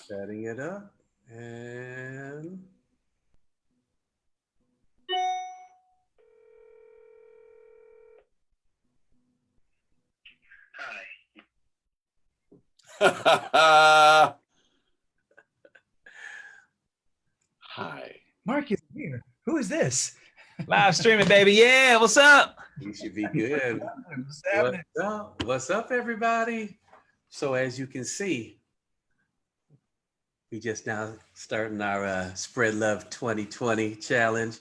Setting it up and Hi. Mark is here. Who is this? Live streaming, baby. Yeah, what's up? you should be good. What's happening? What's up? What's up, everybody? So as you can see, we just now starting our Spread Love 2020 challenge.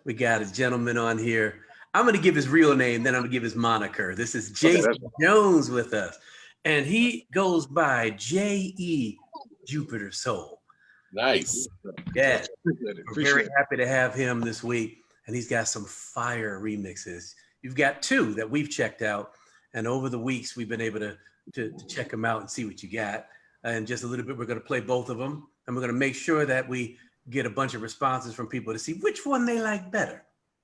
We got a gentleman on here. I'm going to give his real name, then I'm going to give his moniker. This is Jason Jones with us, and he goes by J.E. Jupiter Soul. Nice. Yeah, we're very happy to have him this week, and he's got some fire remixes. You've got two that we've checked out, and over the weeks we've been able to check them out and see what you got. And just a little bit, we're going to play both of them, and we're going to make sure that we get a bunch of responses from people to see which one they like better.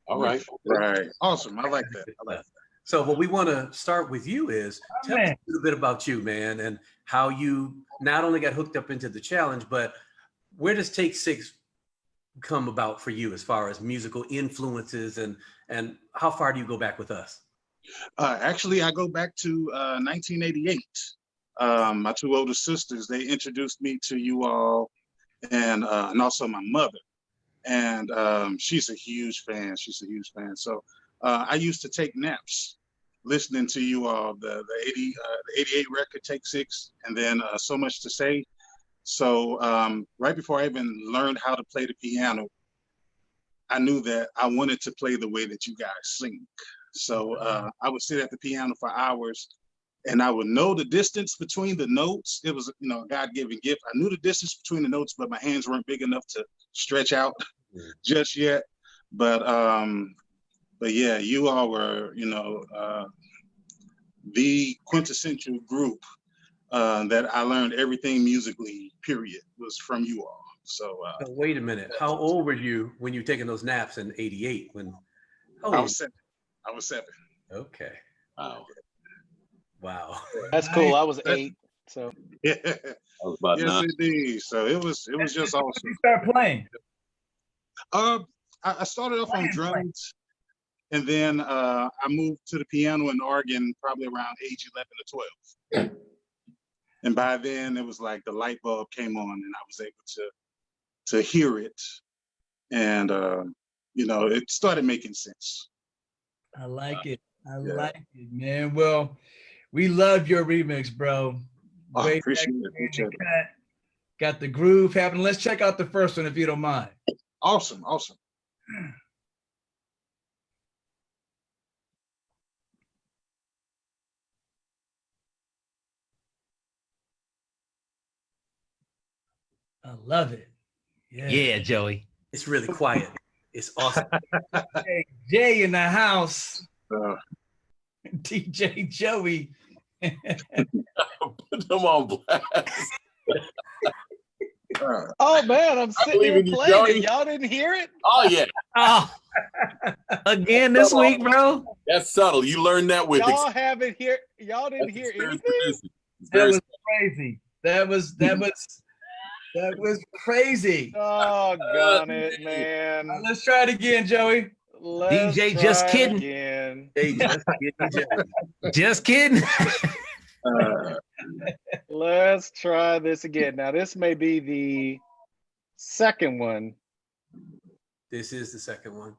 All right. Right. Awesome. I like that. So what we want to start with you is tell us a little bit about you, man, and how you not only got hooked up into the challenge, but where does Take Six come about for you as far as musical influences, and how far do you go back with us? Actually, I go back to 1988. My two older sisters, they introduced me to you all, and also my mother. And she's a huge fan. She's a huge fan. So I used to take naps listening to you all, the 88 record, Take Six, and then So Much to Say. So right before I even learned how to play the piano, I knew that I wanted to play the way that you guys sing. So I would sit at the piano for hours, and I would know the distance between the notes. It was, a God-given gift. I knew the distance between the notes, but my hands weren't big enough to stretch out just yet. But yeah, you all were, the quintessential group that I learned everything musically, period, was from you all. So wait a minute. How old were you when you were taking those naps in '88? I was 7. Okay. Wow. That's cool. I was 8. So yeah. I was about Yes, 9. indeed. So it was just awesome. You start playing. I started off on drums, and then I moved to the piano and organ probably around age 11 to 12. And by then it was like the light bulb came on, and I was able to hear it, and it started making sense. I like it. I like it, man. Well, we love your remix, bro. I appreciate it. Got the groove happening. Let's check out the first one if you don't mind. Awesome. I love it. yeah, Joey. It's really quiet. It's awesome. Hey, Jay in the house. Uh, DJ Joey. Put them on blast. Oh man, I'm sitting believe here in you, playing Joey. and y'all didn't hear it? Oh yeah, Oh, again this week, bro. that's subtle. You learned that with Y'all haven't hear. Y'all didn't hear experience anything. producing. It's That very was crazy. That was crazy. Oh, got it, man. Let's try it again, Joey. Let's DJ, try just it kidding. Again. Hey, just kidding, Joey. Just kidding. Let's try this again. Now, this may be the second one. This is the second one.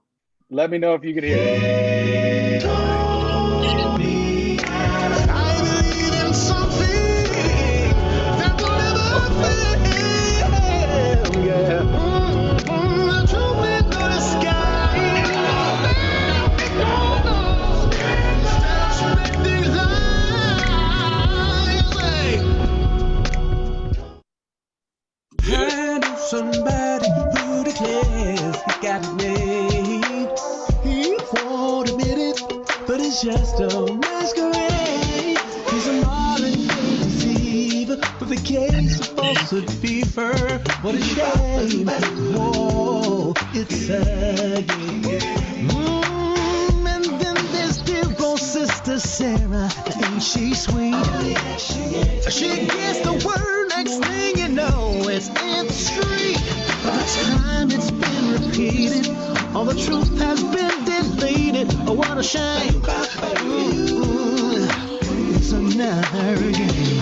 Let me know if you can hear it. Somebody who declares he got it made. He won't admit it, but it's just a masquerade. He's a modern day deceiver with a case of falsehood fever. What a shame. Whoa, it's a game. And then there's dear old sister Sarah. Ain't she sweet? Oh, yeah, she is. She gets the word next thing you know. it's in the street. By the time it's been repeated, all the truth has been deleted. Oh, what a shame. It's another game.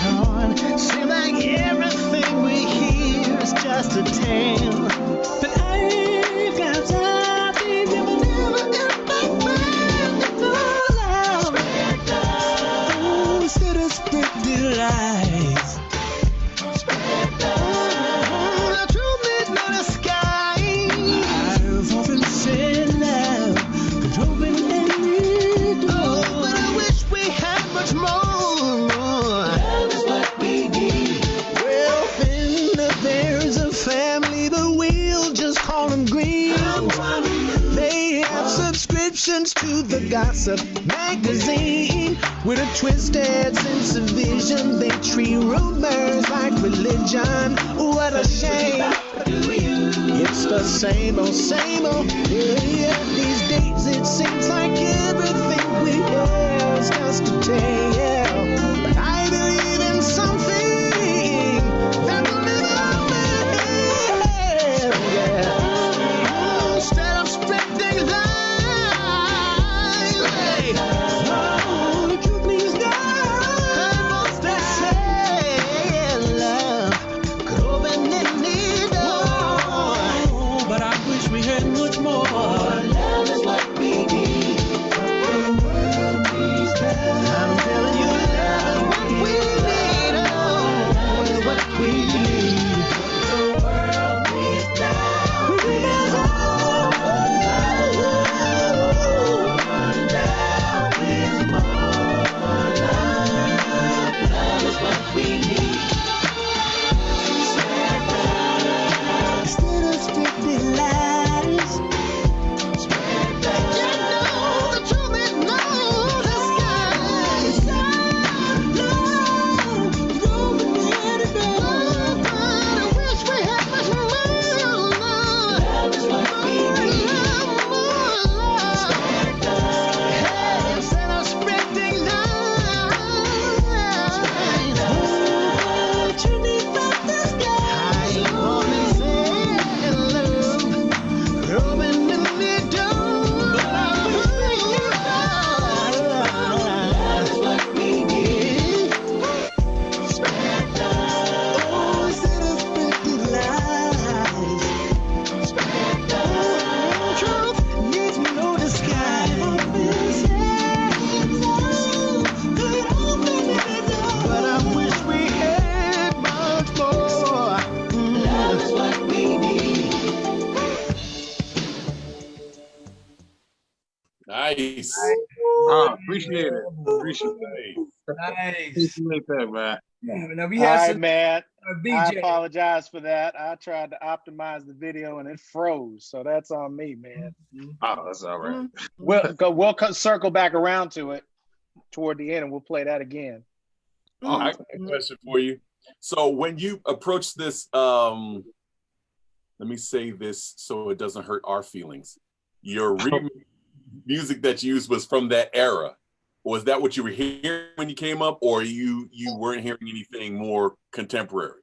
Lord, seems like everything we hear is just a tale. But I've got something that will never ever find it all out. Oh, instead of spreading lies. The truth is not a sky. I've often said love could open any door. Oh, but I wish we had much more. Love is what we need. Well, then there's a family, but we'll just call them green. They have subscriptions to the gossip magazine. With a twisted sense of vision, they treat rumors like religion. What a shame. It's the same old, same old. Yeah, these days it seems like everything we hear is just a tale. But I believe in something that will never fail. Yeah. Instead of spreading lies, hey. Oh, the truth means no. Most they say love could open any door. But I wish we had much more. Love is what we need. The world needs that. I'm telling you, love is what we need. Oh, love is what we need. The world needs that. We need love. Love is more. Love is what we need. Instead of spreading lies, you know the truth is no, the sky is love, open any door. But I wish we had much more. Love is what we need. Hey, instead of spreading lies, what you need from the sky. I only say love, open any door. But I wish we could love is what we need. Spread love. Oh, instead of spreading lies. Spread love. Truth needs no disguise. But I wish we had much more. Love is what we need. Nice. Oh, appreciate it. Appreciate it. Nice. Appreciate that, man. Now we All have right, some man. I BJ. apologize for that. I tried to optimize the video and it froze, so that's on me, man. Oh, that's all right. We'll circle back around to it toward the end, and we'll play that again. Oh, I got a question for you. So when you approach this, let me say this so it doesn't hurt our feelings. Your music that you used was from that era. Was that what you were hearing when you came up, or you weren't hearing anything more contemporary?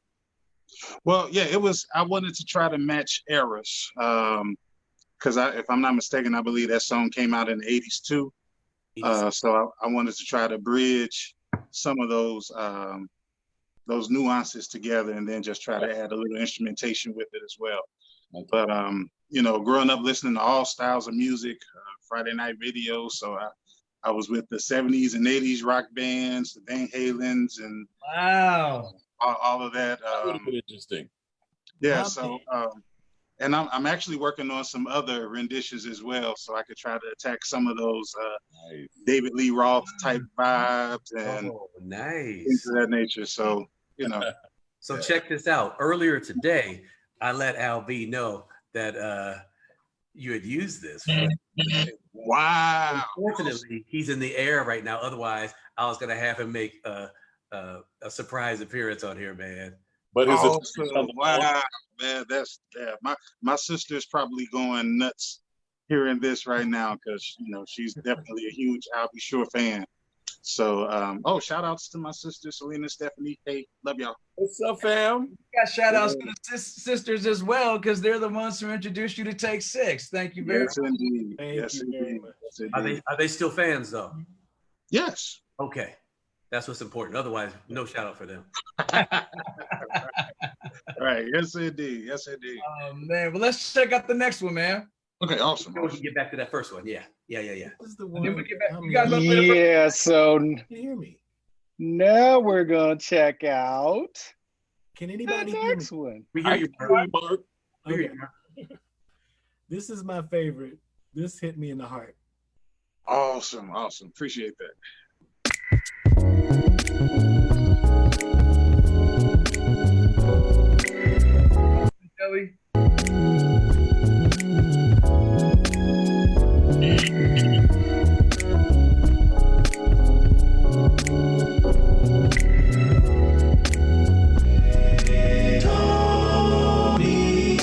Well, yeah, it was. I wanted to try to match eras, because if I'm not mistaken, I believe that song came out in the '80s too. So I wanted to try to bridge some of those nuances together, and then just try to add a little instrumentation with it as well. Okay. But you know, growing up listening to all styles of music, Friday night videos, so I was with the '70s and '80s rock bands, the Van Halens, and Wow. all of that. That would have been interesting. Yeah, Love so and I'm actually working on some other renditions as well, so I could try to attack some of those Nice. David Lee Roth type vibes and Oh, things nice. of that nature. So, you know, So check this out. Earlier today, I let Al B know that you had used this. wow. Unfortunately, he's in the air right now. Otherwise, I was gonna have him make a surprise appearance on here, man. But his Awesome. Wow, man, my sister's probably going nuts hearing this right now because you know she's definitely a huge I'll Be Sure fan. So, oh, shout outs to my sister, Selena, Stephanie. Hey, love y'all. What's up, fam? Got shout outs to the sisters as well, because they're the ones who introduced you to Take Six. Thank you very Yes, indeed. Thank Yes, you very indeed. much. Yes, Are indeed. they still fans though? Yes. Okay, that's what's important. Otherwise, no shout out for them. Right. Yes, indeed. Yes, indeed. much. Man, well, let's check out the next one, man. Okay, awesome. We can get back to that first one. Yeah. This is the And then we one. get back. I'm You got a like, little bit of Yeah, so can you hear me? now we're gonna check out Can the anybody hear me? next one. We hear I you, can Mark. hear you, Mark. We hear Okay. you. This is my favorite. This hit me in the heart. Awesome. Awesome. Appreciate that. Joey. I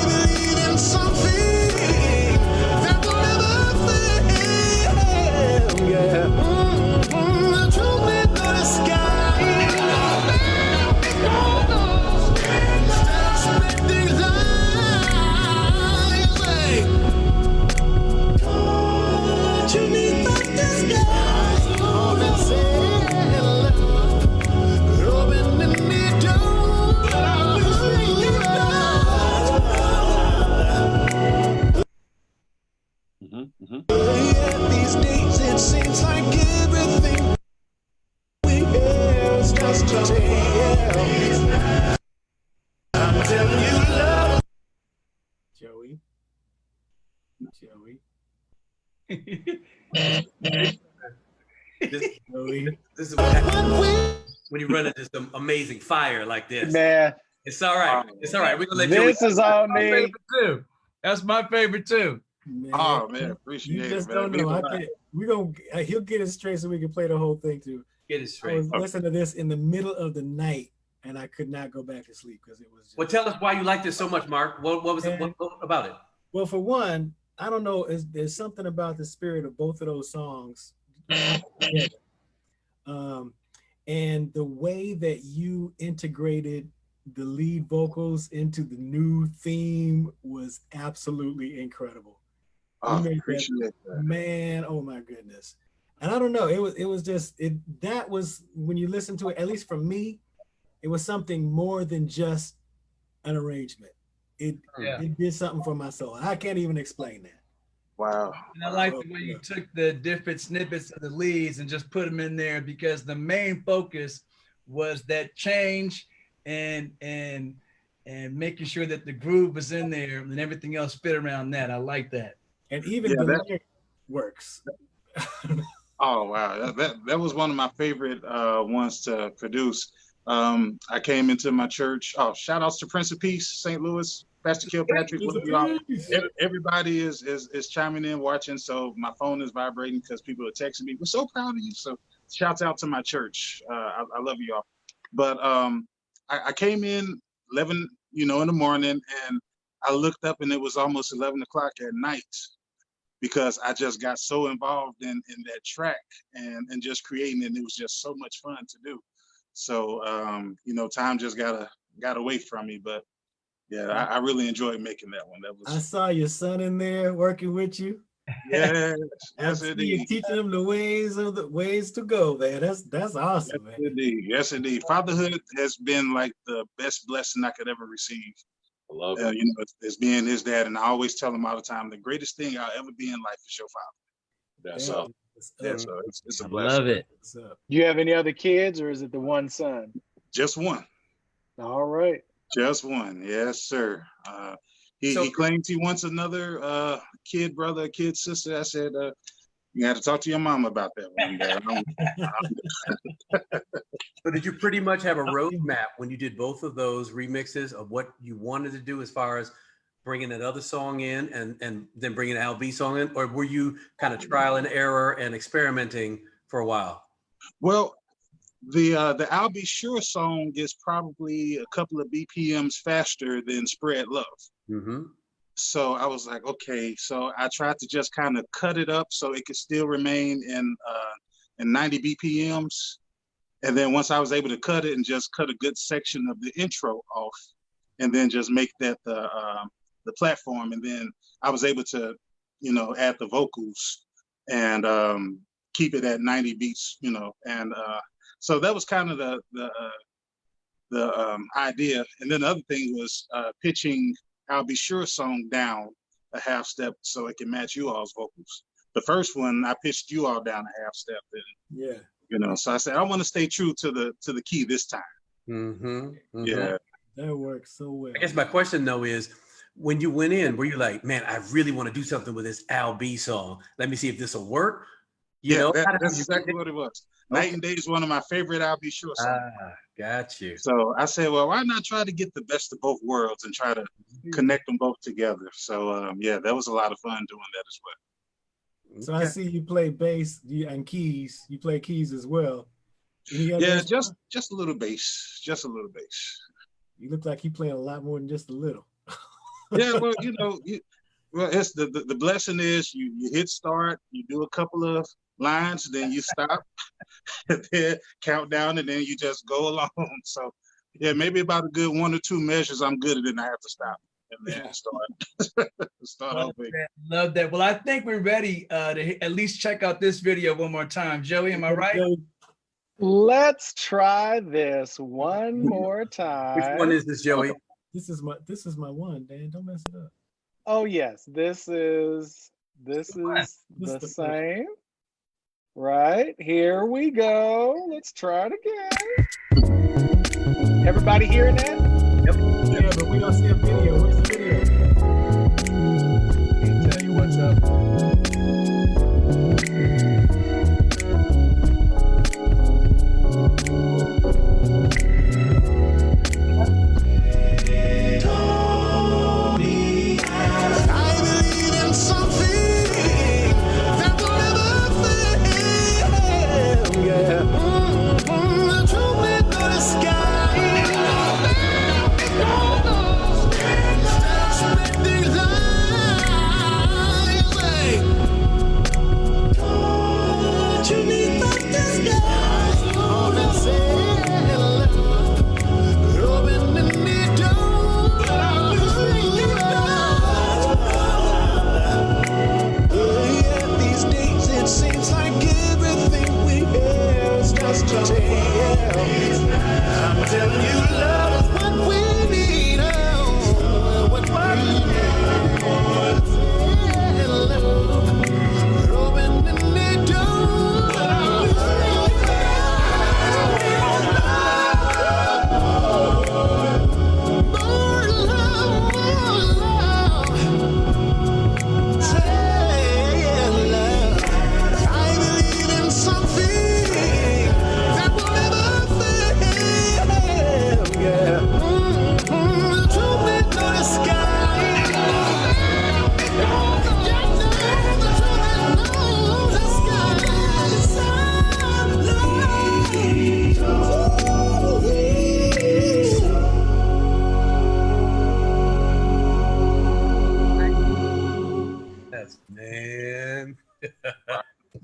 believe in something that will never fail. Yeah. The truth is in the sky. Stop spreading lies. Don't you need but the sky? All that said love could open any door. But I wish you these days it seems like everything we have is just a tale. I'm telling you, love. Joey. Joey. This, Joey. this is what happens when you run into some amazing fire like this. Man, It's all right. It's all right. We're gonna let you. this is on My me. favorite too. That's my favorite too. Man, Oh man, appreciate you it. just man. don't Means know. a I lot. can't. We're gonna. He'll get it straight so we can play the whole thing too. Get it I straight. was listening to this in the middle of the night, and I could not go back to sleep because it was. Just, Well, tell us why you like this so much, Mark. What was it? What about it? Well, for one, I don't know. There's something about the spirit of both of those songs, and the way that you integrated the lead vocals into the new theme was absolutely incredible. Oh, You made that- appreciate that. Man, oh my goodness. And I don't know, it was just that was when you listen to it, at least for me, it was something more than just an arrangement. It did something for my soul. I can't even explain that. Wow. And I like the way you took the different snippets of the leads and just put them in there, because the main focus was that change and making sure that the groove was in there and everything else fit around that. I like that. And even Yeah, the that- lyric works. Oh wow, that was one of my favorite ones to produce. I came into my church. Oh, shout outs to Prince of Peace, St. Louis, Pastor Kilpatrick. Love y'all. Everybody is chiming in, watching. So my phone is vibrating because people are texting me. We're so proud of you. So shouts out to my church. I love you all. But I came in 11, in the morning, and I looked up and it was almost 11 o'clock at night, because I just got so involved in that track and just creating it. And it was just so much fun to do. So, time just got away from me, but yeah, I really enjoyed making that one. That I was, saw your son in there working with you. yes, I yes, see you indeed. teaching him the ways to go, man. That's awesome, man. Indeed. Yes, indeed. Fatherhood has been like the best blessing I could ever receive. I love it. As being his dad. And I always tell him all the time, the greatest thing I'll ever be in life is your father. That's Yeah. up. Yeah, so it's a I blessing. love it. What's up? Do you have any other kids, or is it the one son? Just one. All right. Just one. Yes, sir. He claims he wants another kid brother, kid sister. I said, you got to talk to your mom about that one day. So did you pretty much have a roadmap when you did both of those remixes of what you wanted to do as far as bringing that other song in and then bringing an LB song in? Or were you kind of trial and error and experimenting for a while? Well, the I'll Be Sure song is probably a couple of BPMs faster than Spread Love. Mm-hmm. So I was like, okay. So I tried to just kind of cut it up so it could still remain in and 90 BPMs. And then once I was able to cut it and just cut a good section of the intro off, and then just make that the platform, and then I was able to, add the vocals and keep it at 90 beats, and so that was kind of the idea. And then the other thing was pitching "I'll Be Sure" song down a half step so it can match you all's vocals. The first one I pitched you all down a half step, and yeah, so I said I want to stay true to the key this time. Yeah, that works so well. I guess my question though is, when you went in, were you like, man, I really want to do something with this Al B song. Let me see if this will work. That's exactly what it was. Night and Day is one of my favorite "I'll Be Sure" songs. Got you. So I said, well, why not try to get the best of both worlds and try to connect them both together? So that was a lot of fun doing that as well. So I see you play bass and keys. You play keys as well. Yeah, just a little bass, You look like you playing a lot more than just a little. Yeah, well, it's the blessing is you hit start, you do a couple of lines, then you stop, and then count down, and then you just go along. So yeah, maybe about a good 1 or 2 measures I'm good at, and I have to stop and then start over. Love that. Well, I think we're ready to at least check out this video one more time. Joey, am I right? Let's try this one more time. Which one is this, Joey? This is my one, Dan. Don't mess it up. Oh yes, this is the same. Right, here we go. Let's try it again. Everybody hearing that? Yep. Yeah, but we don't see a video. Where's the video? Can't tell you what's up.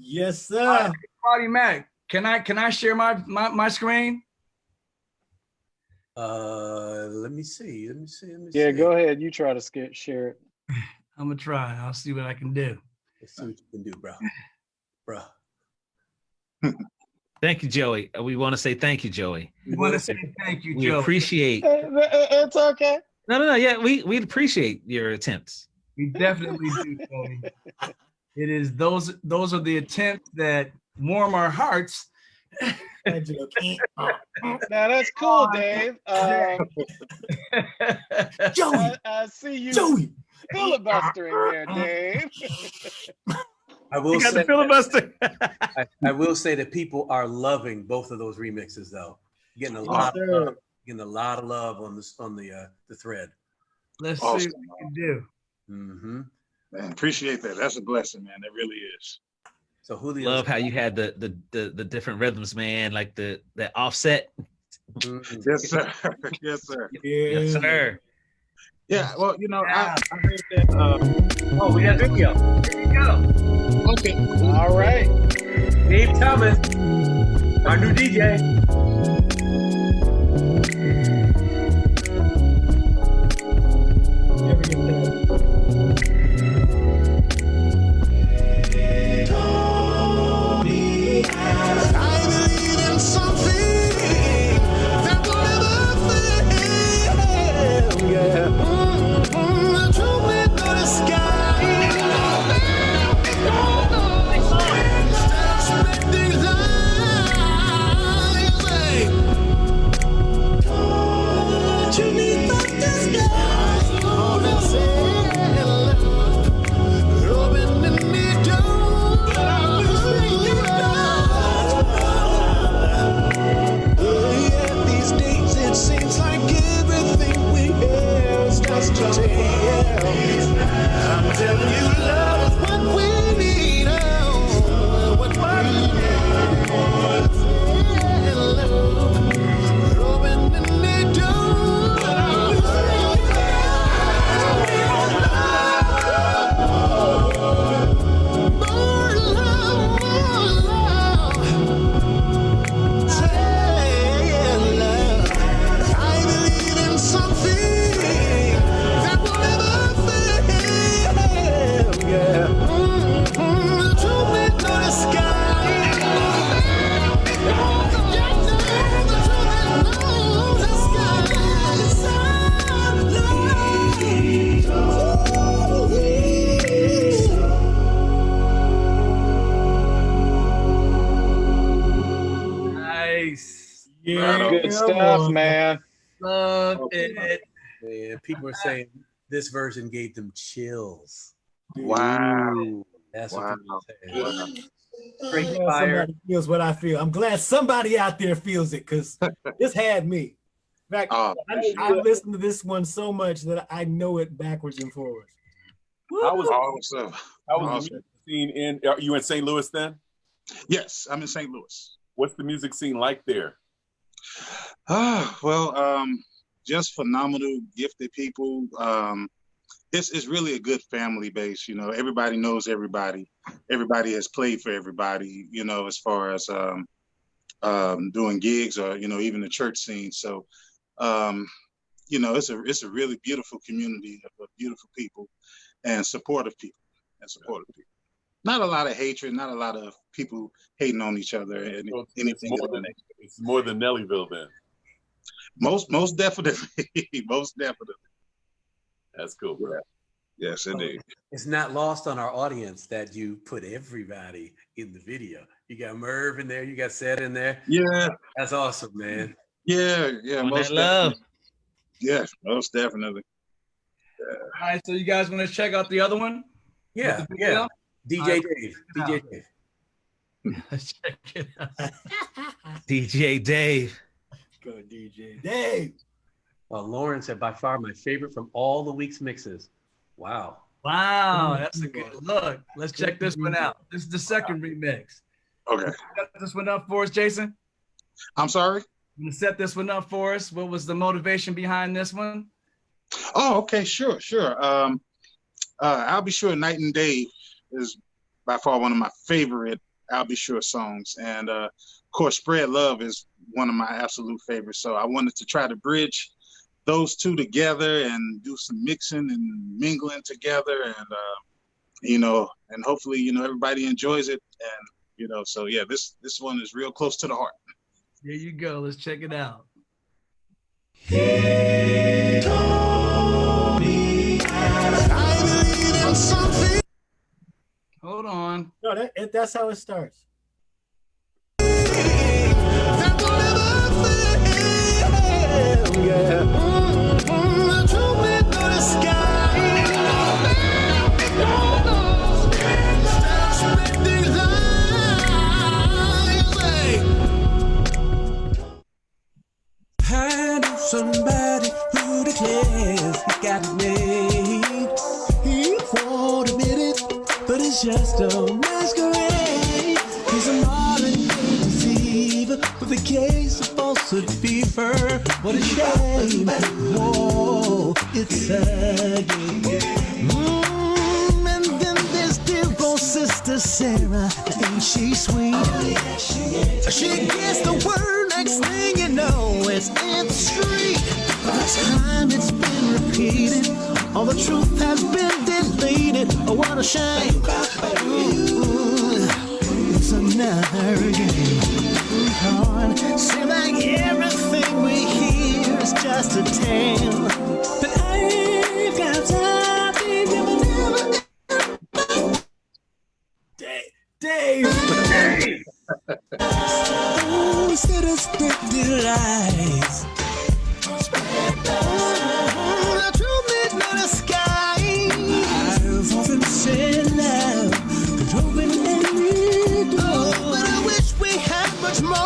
Yes, sir. Roddy Mac, can I share my screen? Let me see. Yeah, go ahead. You try to share it. I'm gonna try. I'll see what I can do. Let's see what you can do, bro. Thank you, Joey. We want to say thank you, Joey. We want to say thank you, We Joey. appreciate. It's okay. No. Yeah, we appreciate your attempts. We definitely do, Joey. It is those are the attempts that warm our hearts. Now that's cool, Dave. Joey, I see you Joey, filibustering there, Dave. I will You got say the filibuster. I will say that people are loving both of those remixes, though. Getting a lot of love on the thread. Let's Awesome. see what we can do. Mm-hmm. Man, appreciate that. That's a blessing, man. It really is. So Julio, Love how you had the different rhythms, man. Like the offset. Mhm. Yes, sir. Yes, sir. Yes, sir. Yeah. Well, I heard that. Oh, we got video. Here we go. Okay. All right. Dave Thomas, our new DJ. Never get that. I believe in something that will never fail. Yeah. The truth may go to sky. Stop spreading lies. But you need not the sky. All that say love. Open the door. These days it seems like everything we have starts to tell. I'm telling you, love is what we need. Oh, what we need. Love, opening the door. More love, more love. I believe in something that will never fail. Yeah. The truth may go to sky. The truth may go to Nice. Yeah, Good come stuff, on. man. Love it. Man, people are saying this version gave them chills. Wow. That's Wow. what people are saying. I'm Straight glad fire. somebody feels what I feel. I'm glad somebody out there feels it because this had me. In fact, Oh, I listened to this one so much that I know it backwards and forwards. How was awesome. how was the Awesome. music scene in? Are you in St. Louis then? Yes, I'm in St. Louis. What's the music scene like there? Well, just phenomenal, gifted people. It's really a good family base. You know, everybody knows everybody. Everybody has played for everybody. You know, as far as doing gigs or even the church scene. So, you know, it's a really beautiful community of beautiful people and supportive people. Not a lot of hatred. Not a lot of people hating on each other and So anything. it's more than Nellyville then. Most definitely. Most definitely. That's cool, bro. Yes, indeed. It's not lost on our audience that you put everybody in the video. You got Merv in there, you got Seth in there. Yeah, That's awesome, man. yeah. On Most that love. definitely. Yeah, most definitely. All right, so you guys want to check out the other one? Yeah, With the yeah. video? DJ Dave. Check DJ it Dave. Check it out. DJ Dave. Go DJ Dave. Well, Lauren said by far my favorite from all the week's mixes. Wow. Wow, that's a good look. Let's check this one out. This is the second remix. Okay. Set this one up for us, Jason. I'm sorry. I'm gonna set this one up for us. What was the motivation behind this one? Oh, okay, sure. I'll Be Sure Night and Day is by far one of my favorite I'll Be Sure songs. And of course, Spread Love is one of my absolute favorites. So I wanted to try to bridge those two together and do some mixing and mingling together and and hopefully, everybody enjoys it. And, so yeah, this one is real close to the heart. There you go. Let's check it out. Hold on. No, that's how it starts. I know somebody who declares he got it made. He won't admit it, but it's just a masquerade. He's a modern day deceiver with a case of falsehood fever. What a shame. Whoa, it's a game. And then there's dear old sister Sarah, ain't she sweet? She gets the word, next thing you know, it's in the street. By the time it's been repeated, all the truth has been deleted. Oh, what a shame. It's another game. On. Seems like everything we hear is just a tale. But I ain't got time, baby, never. Dave. Oh, instead of scripted lies. The truth is not a sky. I've often said love could open any door. But I wish we had much more.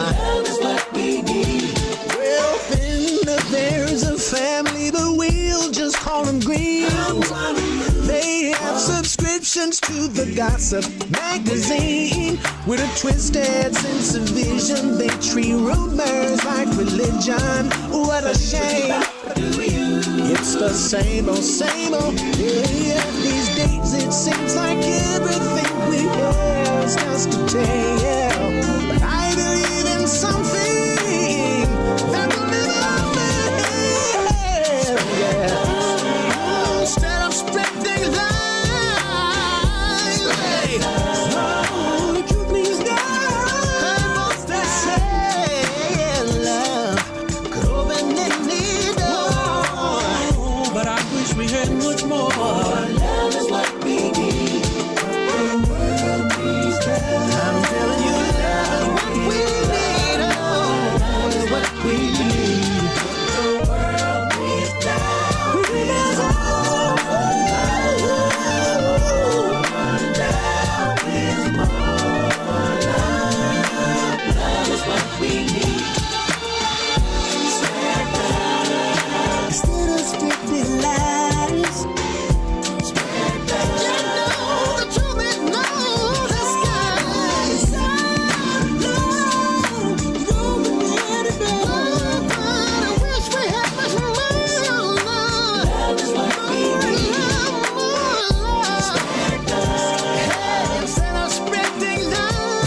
Love is what we need. Well, then there's a family, but we'll just call them green. They have subscriptions to the Gossip magazine. With a twisted sense of vision, they treat rumors like religion. What a shame. It's the same old, same old. Yeah, these days it seems like everything we have is just a tale. But I believe in something that will never fail. Yeah. Instead of spreading lies, oh, the truth means I must say love could open any door. But I wish we had much more. Love is what we need. The world needs that. I'm telling you, love is what we need. Oh, what we need. The world needs that. We need love is what we need. Instead of scripted lies, you know the truth is no disguise. Love, but I wish we had much more love. Love is what we need. Hey, instead of spreading lies,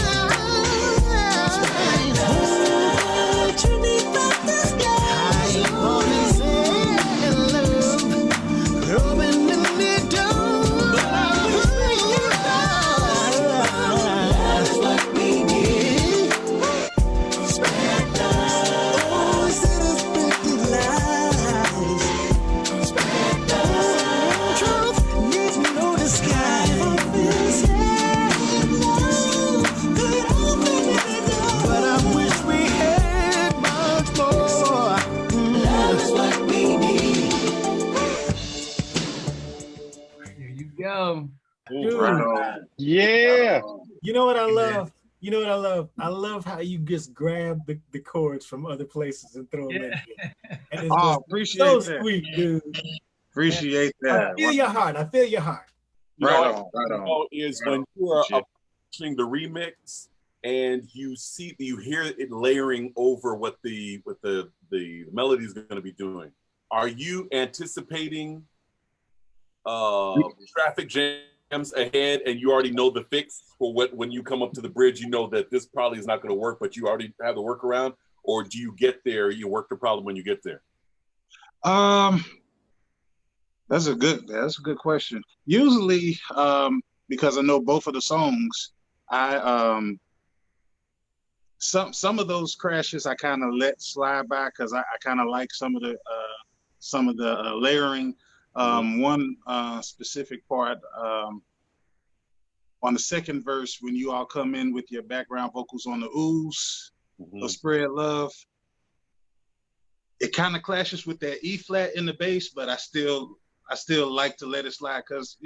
you need but this guy. I wanna say love, open the door. But I wish we could love is what we need. Spread love. Oh, instead of spreading lies. Spread love. Truth needs no disguise. But I wish we had much more. Love is what we need. There you go. Dude. Right on. Yeah. You know what I love? You know what I love? I love how you just grab the chords from other places and throw them in here. And it's Oh, just appreciate so that. sweet, dude. Appreciate I that. feel your heart. I feel your heart. You Right know, on, right you on. know, is when you are Shit. approaching the remix and you hear it layering over what the melody is going to be doing. Are you anticipating traffic jams ahead, and you already know the fix for when you come up to the bridge? You know that this probably is not going to work, but you already have the workaround. Or do you get there? You work the problem when you get there. That's a good question. Usually, because I know both of the songs, I some of those crashes I kind of let slide by because I kind of like some of the layering. One specific part on the second verse when you all come in with your background vocals on the ooze, the spread love. It kind of clashes with that E flat in the bass, but I still like to let it slide because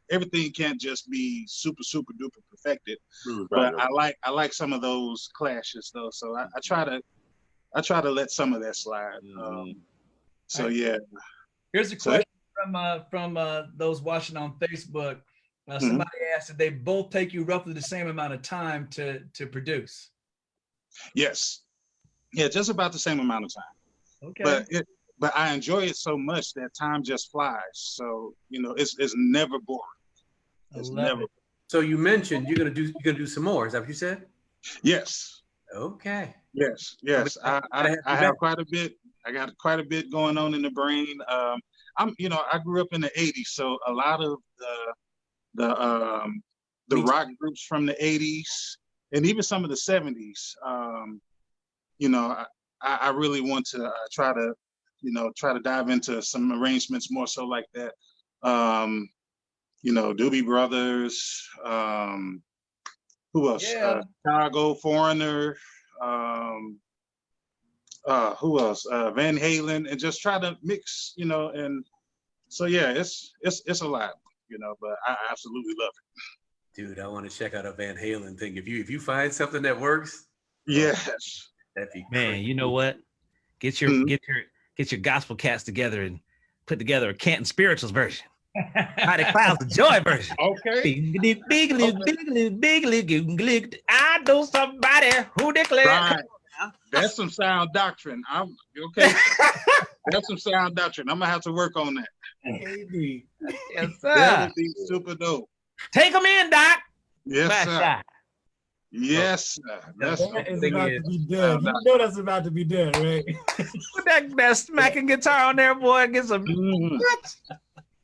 everything can't just be super duper perfected. But I like some of those clashes though, so I try to let some of that slide. So yeah. Here's a question from those watching on Facebook. Somebody asked if they both take you roughly the same amount of time to produce. Yes. Yeah, just about the same amount of time. Okay. But I enjoy it so much that time just flies. So it's never boring. It's never. So you mentioned you're gonna do some more. Is that what you said? Yes. Okay. Yes. Yes. I have quite a bit. I got quite a bit going on in the brain. I grew up in the '80s, so a lot of the rock groups from the '80s and even some of the '70s. I really want to try to dive into some arrangements more so like that. Doobie Brothers. Who else? Yeah. Chicago, Foreigner. Who else? Van Halen, and just try to mix, and so yeah, it's a lot, but I absolutely love it. Dude, I want to check out a Van Halen thing. If you find something that works, Yes. that'd be Man, crazy. you know what? Get your gospel cats together and put together a Canton Spirituals version. Mighty Clouds of Joy version. Okay. I know somebody who declared. Right. That's some sound doctrine. I'm okay. That's some sound doctrine. I'm gonna have to work on that. Maybe. Yes, That sir. would be super dope. Take them in, Doc. Yes, Smash sir. that. Yes, sir. That's That is thing about is, to be done. You know that's about to be done, right? Put that smacking guitar on there, boy. Get some. Mhm.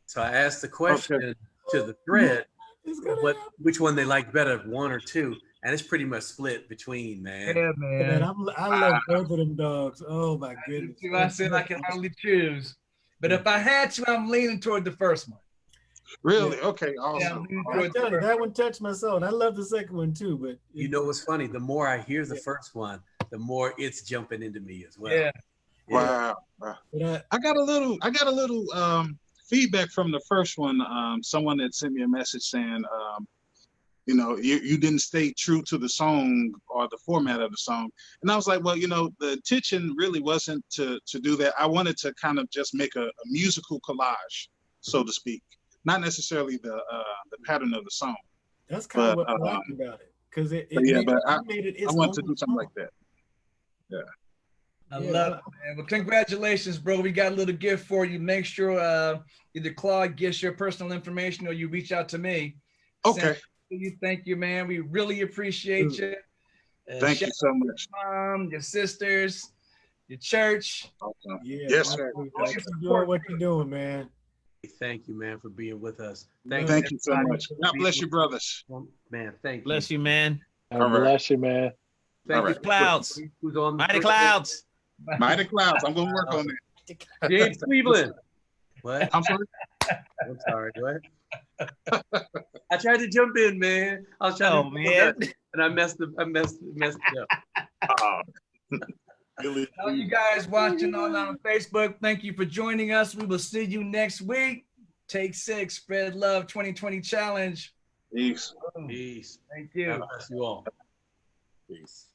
So I asked the question to the thread, It's gonna which one they liked better, one or two, and it's pretty much split between, man. Yeah, happen. man. I love both of them dogs. Oh my goodness. I said I can only choose, but if I had to, I'm leaning toward the first one. Really? Okay, Yeah, awesome. I'm leaning I'm toward the telling you, first that one touched my soul. And I love the second one too, but You know what's funny? The more I hear the first one, the more it's jumping into me as well. Yeah. Wow. but I got a little feedback from the first one. Someone that sent me a message saying, you didn't stay true to the song or the format of the song. And I was like, well, the intention really wasn't to do that. I wanted to kind of just make a musical collage, so to speak, not necessarily the pattern of the song. that's kind of But, what I like about it. Because it made it I its wanted to own do something song. like that. Yeah. I Yeah. love it, man. Well, congratulations, bro. We got a little gift for you. Make sure either Claude gets your personal information or you reach out to me. Okay. Thank you, man. We really appreciate you. Thank you so much. Your mom, your sisters, your church. Awesome. Yeah, Yes, sir. absolutely. Keep doing what you're doing, man. Thank you, man, for being with us. Thank you so much. God bless you, brothers. Man, thank you. Bless you, man. God All right. bless you, man. Thank All you. right. Clouds. Who's on the Mighty first- Clouds. Mighty Clouds. I'm going to work on that. James Cleveland. What? I'm sorry. I'm sorry. What? I tried to jump in, man. I was trying Oh, to man. and I messed it up. Really, All you guys watching on Facebook, thank you for joining us. We will see you next week. Take 6, Spread Love 2020 Challenge. Peace. Peace. Thank you. God bless you all. Peace.